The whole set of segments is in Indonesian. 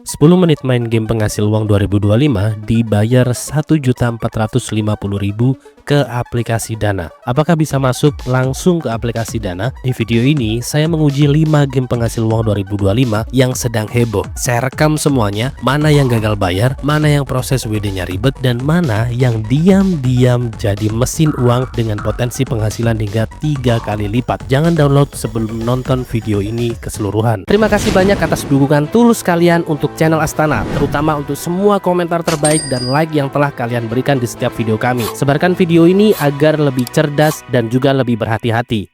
10 menit main game penghasil uang 2025 dibayar 1.450.000 ke aplikasi Dana. Apakah bisa masuk langsung ke aplikasi Dana? Di video ini saya menguji 5 game penghasil uang 2025 yang sedang heboh. Saya rekam semuanya, mana yang gagal bayar, mana yang proses WD-nya ribet, dan mana yang diam-diam jadi mesin uang dengan potensi penghasilan hingga 3 kali lipat. Jangan download sebelum nonton video ini keseluruhan. Terima kasih banyak atas dukungan tulus kalian untuk channel Astana, terutama untuk semua komentar terbaik dan like yang telah kalian berikan di setiap video kami. Sebarkan video ini agar lebih cerdas dan juga lebih berhati-hati.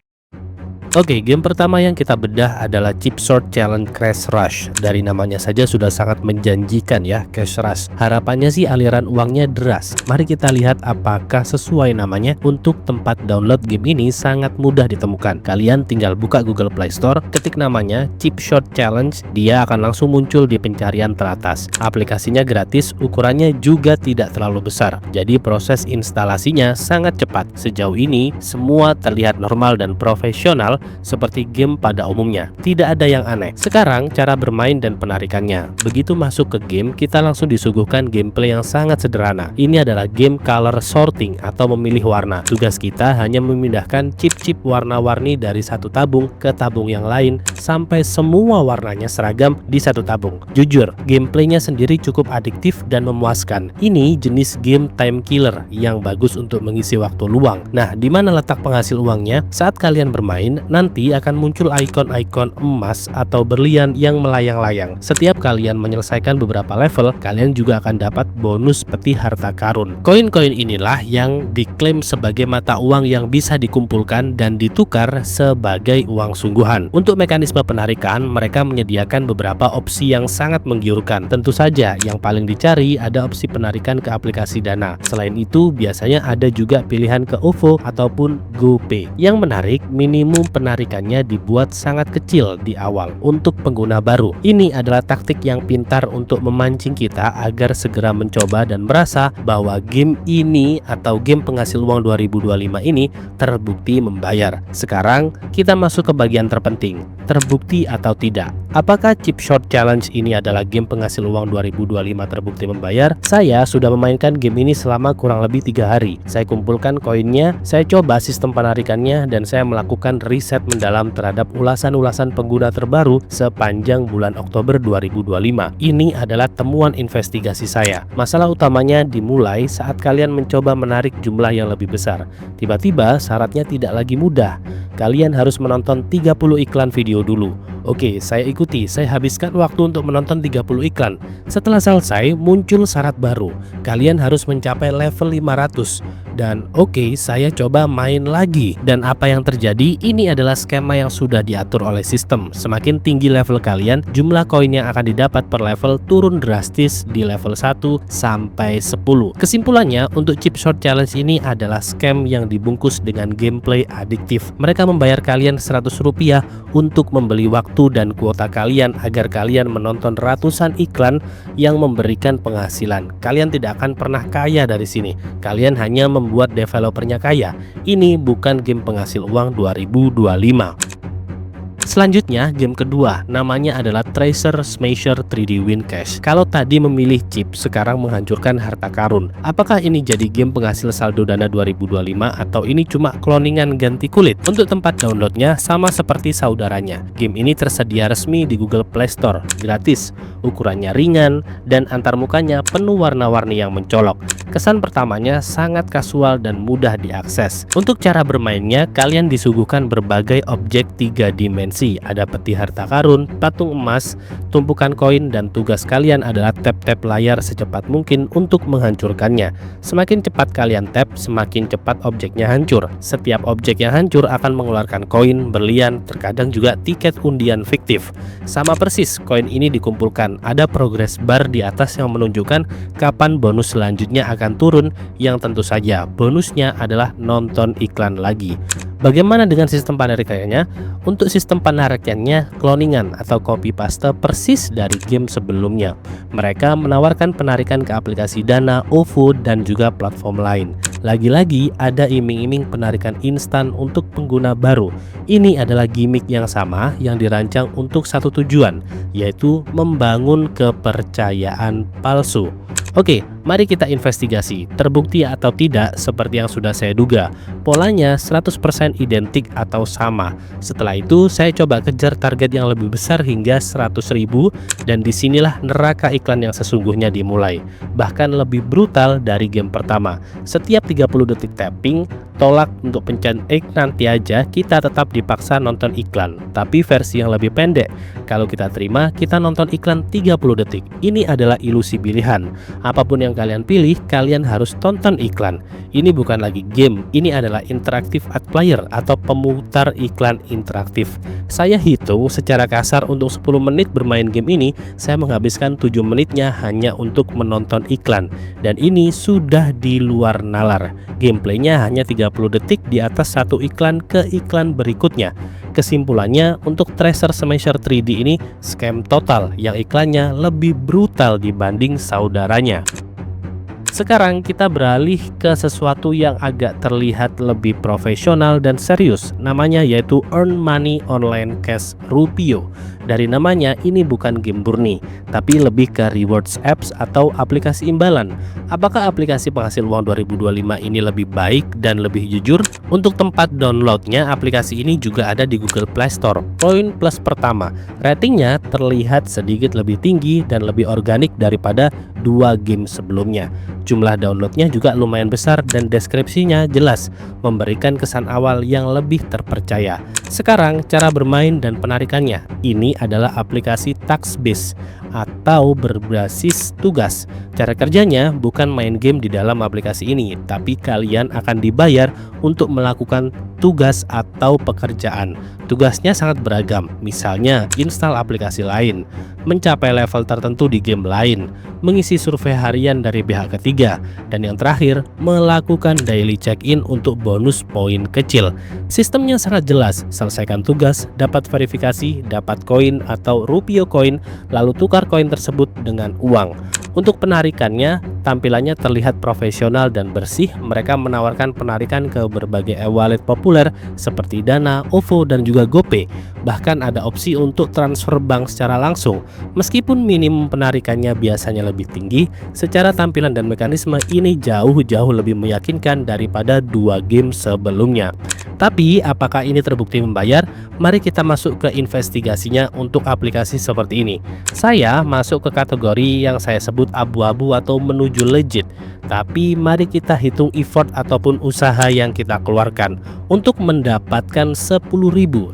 Oke, game pertama yang kita bedah adalah Chip Short Challenge Cash Rush. Dari namanya saja sudah sangat menjanjikan ya, Cash Rush. Harapannya sih aliran uangnya deras. Mari kita lihat apakah sesuai namanya. Untuk tempat download game ini sangat mudah ditemukan. Kalian tinggal buka Google Play Store, ketik namanya Chip Short Challenge, dia akan langsung muncul di pencarian teratas. Aplikasinya gratis, ukurannya juga tidak terlalu besar. Jadi proses instalasinya sangat cepat. Sejauh ini semua terlihat normal dan profesional seperti game pada umumnya, tidak ada yang aneh. Sekarang cara bermain dan penarikannya. Begitu masuk ke game, kita langsung disuguhkan gameplay yang sangat sederhana. Ini adalah game color sorting atau memilih warna. Tugas kita hanya memindahkan chip-chip warna-warni dari satu tabung ke tabung yang lain sampai semua warnanya seragam di satu tabung. Jujur, gameplaynya sendiri cukup adiktif dan memuaskan. Ini jenis game time killer yang bagus untuk mengisi waktu luang. Nah, di mana letak penghasil uangnya? Saat kalian bermain, nanti akan muncul ikon-ikon emas atau berlian yang melayang-layang. Setiap kalian menyelesaikan beberapa level, kalian juga akan dapat bonus peti harta karun. Koin-koin inilah yang diklaim sebagai mata uang yang bisa dikumpulkan dan ditukar sebagai uang sungguhan. Untuk mekanisme penarikan, mereka menyediakan beberapa opsi yang sangat menggiurkan. Tentu saja yang paling dicari ada opsi penarikan ke aplikasi Dana. Selain itu, biasanya ada juga pilihan ke OVO ataupun GoPay. Yang menarik, minimum penarikannya dibuat sangat kecil di awal untuk pengguna baru. Ini adalah taktik yang pintar untuk memancing kita agar segera mencoba dan merasa bahwa game ini atau game penghasil uang 2025 ini terbukti membayar. Sekarang kita masuk ke bagian terpenting, terbukti atau tidak. Apakah Chip Short Challenge ini adalah game penghasil uang 2025 terbukti membayar? Saya sudah memainkan game ini selama kurang lebih 3 hari. Saya kumpulkan koinnya, saya coba sistem penarikannya, dan saya melakukan riset mendalam terhadap ulasan-ulasan pengguna terbaru sepanjang bulan Oktober 2025. Ini adalah temuan investigasi saya. Masalah utamanya dimulai saat kalian mencoba menarik jumlah yang lebih besar. Tiba-tiba syaratnya tidak lagi mudah. Kalian harus menonton 30 iklan video dulu. Oke, saya ikuti. Saya habiskan waktu untuk menonton 30 iklan. Setelah selesai, muncul syarat baru. Kalian harus mencapai level 500. Dan oke, saya coba main lagi. Dan apa yang terjadi? Ini adalah skema yang sudah diatur oleh sistem. Semakin tinggi level kalian, jumlah koin yang akan didapat per level turun drastis di level 1 sampai 10. Kesimpulannya, untuk Chip Short Challenge ini adalah scam yang dibungkus dengan gameplay adiktif. Mereka membayar kalian Rp100 untuk membeli waktu dan kuota kalian agar kalian menonton ratusan iklan yang memberikan penghasilan. Kalian tidak akan pernah kaya dari sini. Kalian hanya membuat developernya kaya. Ini bukan game penghasil uang 2025. Selanjutnya, game kedua, namanya adalah Treasure Smasher 3D Win Cash. Kalau tadi memilih chip, sekarang menghancurkan harta karun. Apakah ini jadi game penghasil saldo Dana 2025 atau ini cuma cloningan ganti kulit? Untuk tempat downloadnya sama seperti saudaranya. Game ini tersedia resmi di Google Play Store, gratis, ukurannya ringan, dan antarmukanya penuh warna-warni yang mencolok. Kesan pertamanya sangat kasual dan mudah diakses. Untuk cara bermainnya, kalian disuguhkan berbagai objek 3 dimensi. Ada peti harta karun, patung emas, tumpukan koin, dan tugas kalian adalah tap-tap layar secepat mungkin untuk menghancurkannya. Semakin cepat kalian tap, semakin cepat objeknya hancur. Setiap objek yang hancur akan mengeluarkan koin, berlian, terkadang juga tiket undian fiktif. Sama persis, koin ini dikumpulkan. Ada progress bar di atas yang menunjukkan kapan bonus selanjutnya akan turun, yang tentu saja bonusnya adalah nonton iklan lagi. Bagaimana dengan sistem penarikannya? Untuk sistem penarikannya cloningan atau copy paste persis dari game sebelumnya. Mereka menawarkan penarikan ke aplikasi Dana, OVO, dan juga platform lain. Lagi-lagi ada iming-iming penarikan instan untuk pengguna baru. Ini adalah gimmick yang sama yang dirancang untuk satu tujuan, yaitu membangun kepercayaan palsu. Oke, mari kita investigasi. Terbukti atau tidak seperti yang sudah saya duga. Polanya 100% identik atau sama. Setelah itu saya coba kejar target yang lebih besar hingga 100.000, dan disinilah neraka iklan yang sesungguhnya dimulai. Bahkan lebih brutal dari game pertama. Setiap 30 detik tapping, tolak untuk pencet nanti aja, kita tetap dipaksa nonton iklan. Tapi versi yang lebih pendek. Kalau kita terima, kita nonton iklan 30 detik. Ini adalah ilusi pilihan. Apapun yang kalian pilih, kalian harus tonton iklan. Ini bukan lagi game, ini adalah interaktif ad player atau pemutar iklan interaktif. Saya hitung secara kasar untuk 10 menit bermain game ini, saya menghabiskan 7 menitnya hanya untuk menonton iklan. Dan ini sudah di luar nalar. Gameplaynya hanya 30 detik di atas satu iklan ke iklan berikutnya. Kesimpulannya, untuk Tracer Smasher 3D ini scam total yang iklannya lebih brutal dibanding saudaranya. Sekarang kita beralih ke sesuatu yang agak terlihat lebih profesional dan serius, namanya yaitu Earn Money Online Cash Rupio. Dari namanya, ini bukan game murni, tapi lebih ke rewards apps atau aplikasi imbalan. Apakah aplikasi penghasil uang 2025 ini lebih baik dan lebih jujur? Untuk tempat downloadnya, aplikasi ini juga ada di Google Play Store. Poin plus pertama, ratingnya terlihat sedikit lebih tinggi dan lebih organik daripada dua game sebelumnya. Jumlah downloadnya juga lumayan besar dan deskripsinya jelas, memberikan kesan awal yang lebih terpercaya. Sekarang cara bermain dan penarikannya. Ini adalah aplikasi task based atau berbasis tugas. Cara kerjanya bukan main game di dalam aplikasi ini, tapi kalian akan dibayar untuk melakukan tugas atau pekerjaan. Tugasnya sangat beragam, misalnya install aplikasi lain, mencapai level tertentu di game lain, mengisi survei harian dari pihak ketiga, dan yang terakhir, melakukan daily check-in untuk bonus poin kecil. Sistemnya sangat jelas, selesaikan tugas, dapat verifikasi, dapat koin atau Rupio koin, lalu tukar koin tersebut dengan uang. Untuk penarikannya, tampilannya terlihat profesional dan bersih. Mereka menawarkan penarikan ke berbagai e-wallet populer seperti Dana, OVO, dan juga GoPay. Bahkan ada opsi untuk transfer bank secara langsung. Meskipun minimum penarikannya biasanya lebih tinggi, secara tampilan dan mekanisme ini jauh-jauh lebih meyakinkan daripada dua game sebelumnya. Tapi apakah ini terbukti membayar? Mari kita masuk ke investigasinya untuk aplikasi seperti ini. Saya masuk ke kategori yang saya sebut abu-abu atau menuju legit. Tapi mari kita hitung effort ataupun usaha yang kita keluarkan. Untuk mendapatkan 10.000,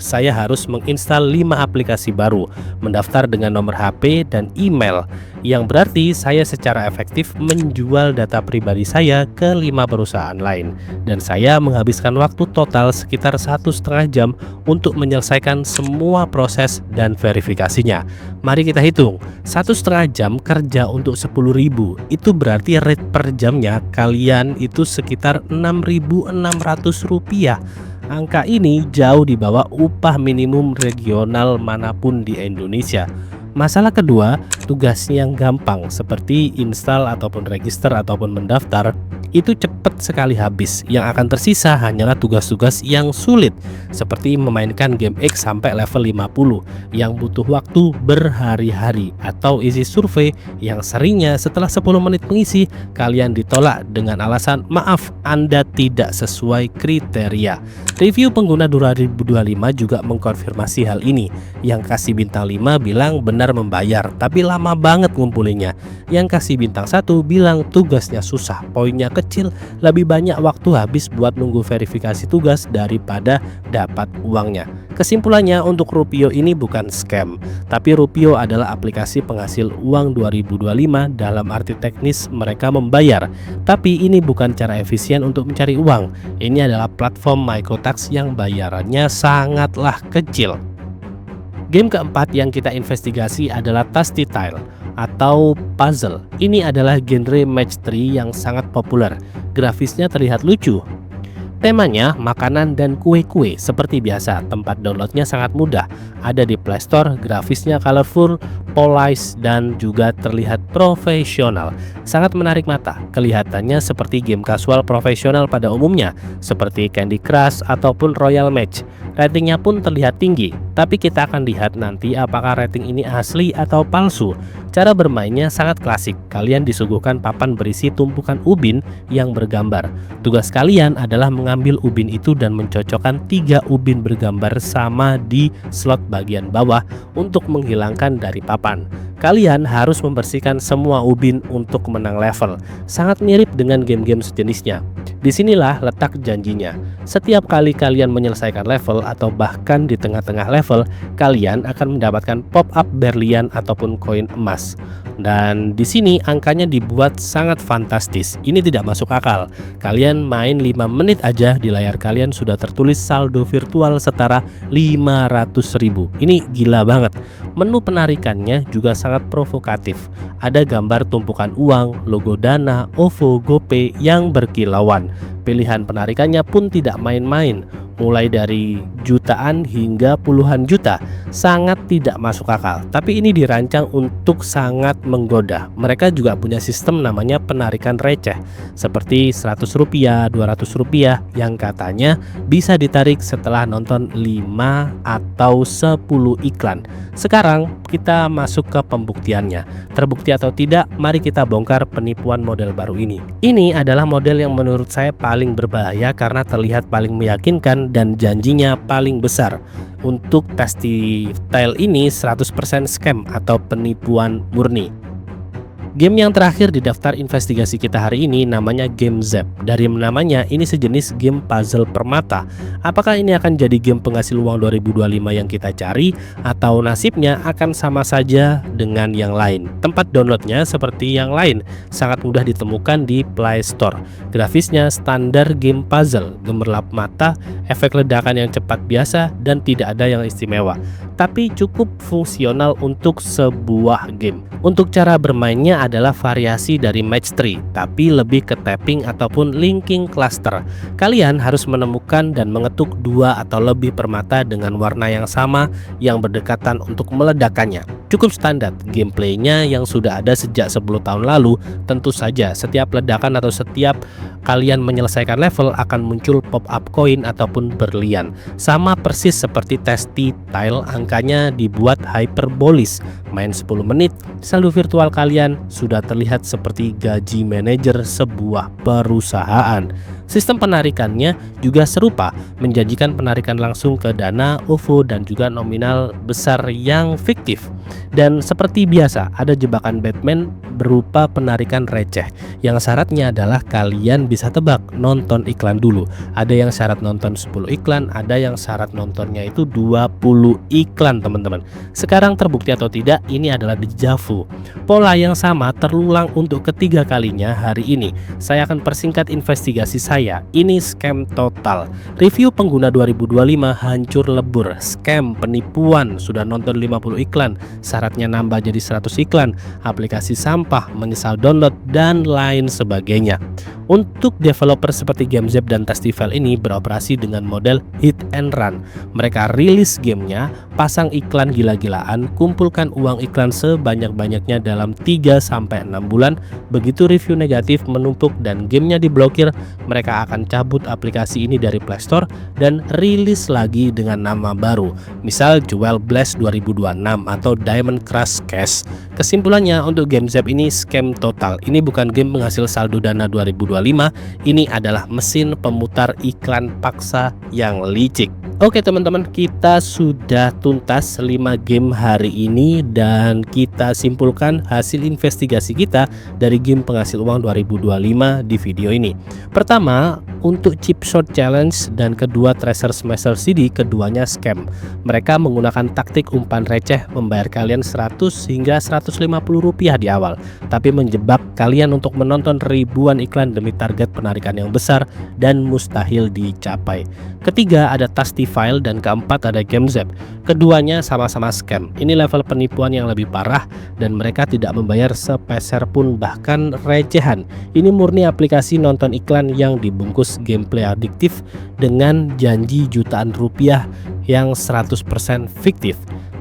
saya harus menginstal 5 aplikasi baru, mendaftar dengan nomor HP dan email, yang berarti saya secara efektif menjual data pribadi saya ke 5 perusahaan lain. Dan saya menghabiskan waktu total sekitar 1,5 jam untuk menyelesaikan semua proses dan verifikasinya. Mari kita hitung, 1,5 jam kerja untuk 10.000, itu berarti rate per jamnya kalian itu sekitar Rp6.600. Angka ini jauh di bawah upah minimum regional manapun di Indonesia. Masalah kedua, tugasnya yang gampang seperti install ataupun register ataupun mendaftar itu cepat sekali habis. Yang akan tersisa hanyalah tugas-tugas yang sulit seperti memainkan game X sampai level 50 yang butuh waktu berhari-hari, atau isi survei yang seringnya setelah 10 menit mengisi kalian ditolak dengan alasan maaf Anda tidak sesuai kriteria. Review pengguna 2025 juga mengkonfirmasi hal ini. Yang kasih bintang 5 bilang benar membayar tapi lama banget ngumpulinnya. Yang kasih bintang 1 bilang tugasnya susah, poinnya kecil, lebih banyak waktu habis buat nunggu verifikasi tugas daripada dapat uangnya. Kesimpulannya, untuk Rupio ini bukan scam, tapi Rupio adalah aplikasi penghasil uang 2025. Dalam arti teknis mereka membayar, tapi ini bukan cara efisien untuk mencari uang. Ini adalah platform microtax yang bayarannya sangatlah kecil. Game keempat yang kita investigasi adalah Tasty Tile atau puzzle. Ini adalah genre match 3 yang sangat populer. Grafisnya terlihat lucu. Temanya makanan dan kue-kue seperti biasa. Tempat downloadnya sangat mudah. Ada di Play Store, grafisnya colorful, polished, dan juga terlihat profesional. Sangat menarik mata. Kelihatannya seperti game kasual profesional pada umumnya, seperti Candy Crush ataupun Royal Match. Ratingnya pun terlihat tinggi, tapi kita akan lihat nanti apakah rating ini asli atau palsu. Cara bermainnya sangat klasik. Kalian disuguhkan papan berisi tumpukan ubin yang bergambar. Tugas kalian adalah mengambil ubin itu dan mencocokkan 3 ubin bergambar sama di slot bagian bawah untuk menghilangkan dari papan. Kalian harus membersihkan semua ubin untuk menang level. Sangat mirip dengan game-game sejenisnya. Disinilah letak janjinya. Setiap kali kalian menyelesaikan level atau bahkan di tengah-tengah level, kalian akan mendapatkan pop-up berlian ataupun koin emas. Dan di sini angkanya dibuat sangat fantastis. Ini tidak masuk akal. Kalian main 5 menit aja, di layar kalian sudah tertulis saldo virtual setara 500.000. Ini gila banget. Menu penarikannya juga sangat provokatif. Ada gambar tumpukan uang, logo Dana, OVO, GoPay yang berkilauan. Pilihan penarikannya pun tidak main-main, mulai dari jutaan hingga puluhan juta. Sangat tidak masuk akal, tapi ini dirancang untuk sangat menggoda. Mereka juga punya sistem namanya penarikan receh, seperti Rp100, Rp200 yang katanya bisa ditarik setelah nonton 5 atau 10 iklan. Sekarang kita masuk ke pembuktiannya. Terbukti atau tidak, mari kita bongkar penipuan model baru ini. Ini adalah model yang menurut saya paling berbahaya karena terlihat paling meyakinkan dan janjinya paling besar. Untuk tile ini 100% scam atau penipuan murni. Game yang terakhir di daftar investigasi kita hari ini namanya Game Zap. Dari namanya, ini sejenis game puzzle permata. Apakah ini akan jadi game penghasil uang 2025 yang kita cari, atau nasibnya akan sama saja dengan yang lain? Tempat downloadnya seperti yang lain, sangat mudah ditemukan di Play Store. Grafisnya standar game puzzle, gemerlap mata, efek ledakan yang cepat biasa, dan tidak ada yang istimewa. Tapi cukup fungsional untuk sebuah game. Untuk cara bermainnya adalah variasi dari match 3, tapi lebih ke tapping ataupun linking cluster. Kalian harus menemukan dan mengetuk 2 atau lebih permata dengan warna yang sama yang berdekatan untuk meledakannya. Cukup standar gameplaynya yang sudah ada sejak 10 tahun lalu. Tentu saja setiap ledakan atau setiap kalian menyelesaikan level akan muncul pop-up koin ataupun berlian. Sama persis seperti Tasty Tile, angkanya dibuat hyperbolis. Main 10 menit, saldo virtual kalian sudah terlihat seperti gaji manajer sebuah perusahaan. Sistem penarikannya juga serupa, menjanjikan penarikan langsung ke Dana, OVO, dan juga nominal besar yang fiktif. Dan seperti biasa, ada jebakan Batman berupa penarikan receh, yang syaratnya adalah kalian bisa tebak, nonton iklan dulu. Ada yang syarat nonton 10 iklan, ada yang syarat nontonnya itu 20 iklan, teman-teman. Sekarang terbukti atau tidak, ini adalah deja vu. Pola yang sama terulang untuk ketiga kalinya hari ini. Saya akan persingkat investigasi saya. Ini scam total. Review pengguna 2025 hancur lebur. Scam, penipuan, sudah nonton 50 iklan, syaratnya nambah jadi 100 iklan, aplikasi sampah, menyesal download, dan lain sebagainya. Untuk developer seperti GameZap dan Tastyfile ini beroperasi dengan model hit and run. Mereka rilis gamenya, pasang iklan gila-gilaan, kumpulkan uang iklan sebanyak-banyaknya dalam 3-6 bulan. Begitu review negatif menumpuk dan gamenya diblokir, mereka akan cabut aplikasi ini dari Play Store dan rilis lagi dengan nama baru, misal Jewel Blast 2026 atau Diamond Crush Cash. Kesimpulannya, untuk GameZap ini scam total. Ini bukan game penghasil saldo Dana 2025, ini adalah mesin pemutar iklan paksa yang licik. Oke teman-teman, kita sudah tuntas 5 game hari ini dan kita simpulkan hasil investigasi kita dari game penghasil uang 2025 di video ini. Pertama, untuk Chip Shot Challenge dan kedua Treasure Smasher CD, keduanya scam. Mereka menggunakan taktik umpan receh, membayar kalian 100 hingga 150 rupiah di awal, tapi menjebak kalian untuk menonton ribuan iklan demi target penarikan yang besar dan mustahil dicapai. Ketiga ada Tastyfile dan keempat ada GameZap. Keduanya sama-sama scam. Ini level penipuan yang lebih parah dan mereka tidak membayar sepeser pun, bahkan recehan. Ini murni aplikasi nonton iklan yang dibungkus jenis gameplay adiktif dengan janji jutaan rupiah yang 100% fiktif.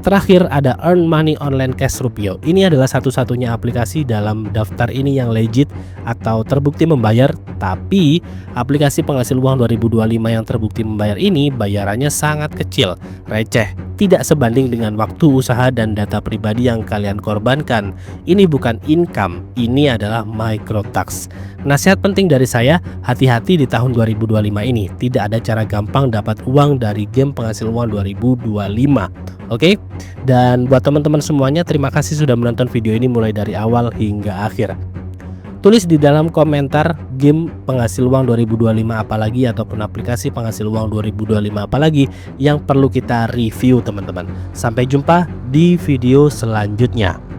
Terakhir ada Earn Money Online Cash Rupio. Ini adalah satu-satunya aplikasi dalam daftar ini yang legit atau terbukti membayar, tapi aplikasi penghasil uang 2025 yang terbukti membayar ini bayarannya sangat kecil, receh, tidak sebanding dengan waktu usaha dan data pribadi yang kalian korbankan. Ini bukan income, ini adalah microtax. Nasihat penting dari saya, hati-hati di tahun 2025 ini. Tidak ada cara gampang dapat uang dari game penghasil uang 2025. Oke, dan buat teman-teman semuanya, terima kasih sudah menonton video ini mulai dari awal hingga akhir. Tulis di dalam komentar game penghasil uang 2025 apalagi ataupun aplikasi penghasil uang 2025 apalagi yang perlu kita review teman-teman. Sampai jumpa di video selanjutnya.